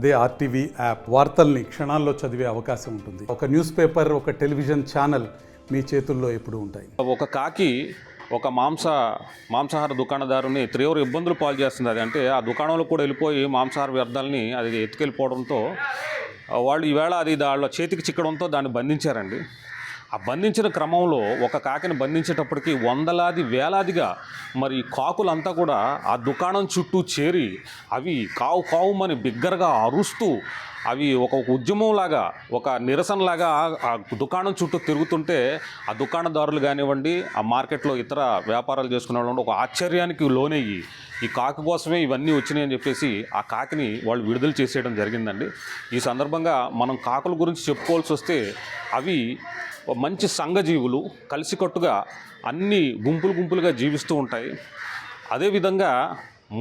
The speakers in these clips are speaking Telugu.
అదే ఆర్టీవీ యాప్ వార్తల్ని క్షణాల్లో చదివే అవకాశం ఉంటుంది. ఒక న్యూస్ పేపర్, ఒక టెలివిజన్ ఛానల్ మీ చేతుల్లో ఎప్పుడూ ఉంటాయి. ఒక కాకి ఒక మాంసాహార దుకాణదారుని తీవ్ర ఇబ్బందులు పాలు చేస్తుంది. అది అంటే ఆ దుకాణంలో కూడా వెళ్ళిపోయి మాంసాహార వ్యర్థాలని అది ఎత్తుకెళ్ళిపోవడంతో వాళ్ళు ఈవేళ అది వాళ్ళ చేతికి చిక్కడంతో దాన్ని బంధించారండి. ఆ బంధించిన క్రమంలో ఒక కాకిని బంధించేటప్పటికి వందలాది వేలాదిగా మరి కాకులంతా కూడా ఆ దుకాణం చుట్టూ చేరి అవి కావు కావుమని బిగ్గరగా అరుస్తూ అవి ఒక ఉద్యమంలాగా, ఒక నిరసనలాగా ఆ దుకాణం చుట్టూ తిరుగుతుంటే ఆ దుకాణదారులు కానివ్వండి, ఆ మార్కెట్లో ఇతర వ్యాపారాలు చేసుకునే వాళ్ళు ఒక ఆశ్చర్యానికి లోనయ్యి ఈ కాకి కోసమే ఇవన్నీ వచ్చినాయని చెప్పేసి ఆ కాకిని వాళ్ళు విడుదల చేసేయడం జరిగిందండి. ఈ సందర్భంగా మనం కాకుల గురించి చెప్పుకోవాల్సి వస్తే అవి మంచి సంఘజీవులు, కలిసికట్టుగా అన్ని గుంపులుగా జీవిస్తూ ఉంటాయి. అదేవిధంగా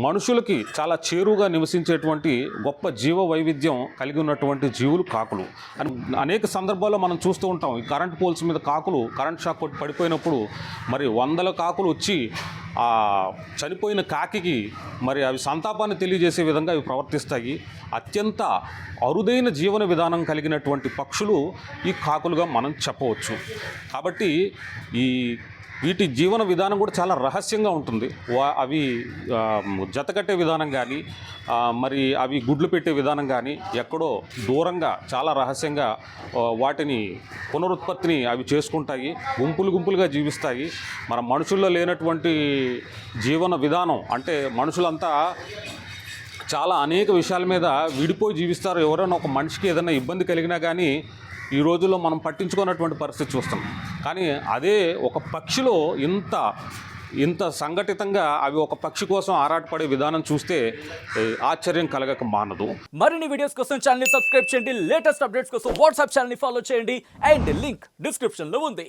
మనుషులకి చాలా చేరువుగా నివసించేటువంటి గొప్ప జీవ వైవిధ్యం కలిగి ఉన్నటువంటి జీవులు కాకులు అని అనేక సందర్భాల్లో మనం చూస్తూ ఉంటాం. ఈ కరెంట్ పోల్స్ మీద కాకులు కరెంట్ షాక్ కొట్టి పడిపోయినప్పుడు మరి వందల కాకులు వచ్చి ఆ చనిపోయిన కాకికి మరి అవి సంతాపాన్ని తెలియజేసే విధంగా అవి ప్రవర్తిస్తాయి. అత్యంత అరుదైన జీవన విధానం కలిగినటువంటి పక్షులు ఈ కాకులుగా మనం చెప్పవచ్చు. కాబట్టి వీటి జీవన విధానం కూడా చాలా రహస్యంగా ఉంటుంది. అవి జతకట్టే విధానం కానీ, మరి అవి గుడ్లు పెట్టే విధానం కానీ ఎక్కడో దూరంగా చాలా రహస్యంగా వాటిని పునరుత్పత్తిని అవి చేసుకుంటాయి. గుంపులుగా జీవిస్తాయి. మన మనుషుల్లో లేనటువంటి జీవన విధానం అంటే మనుషులంతా చాలా అనేక విషయాల మీద విడిపోయి జీవిస్తారు. ఎవరైనా ఒక మనిషికి ఏదైనా ఇబ్బంది కలిగినా కానీ ఈ రోజుల్లో మనం పట్టించుకున్నటువంటి పరిస్థితి చూస్తాం. కానీ అదే ఒక పక్షిలో ఇంత సంఘటితంగా అవి ఒక పక్షి కోసం ఆరాటపడే విధానం చూస్తే ఆశ్చర్యం కలగక మానదు. మరిన్ని వీడియోస్ కోసం ఛానల్ ని సబ్స్క్రైబ్ చేయండి. లేటెస్ట్ అప్డేట్స్ కోసం వాట్సాప్ ఛానల్ ని ఫాలో చేయండి. అండ్ లింక్ డిస్క్రిప్షన్ లో ఉంది.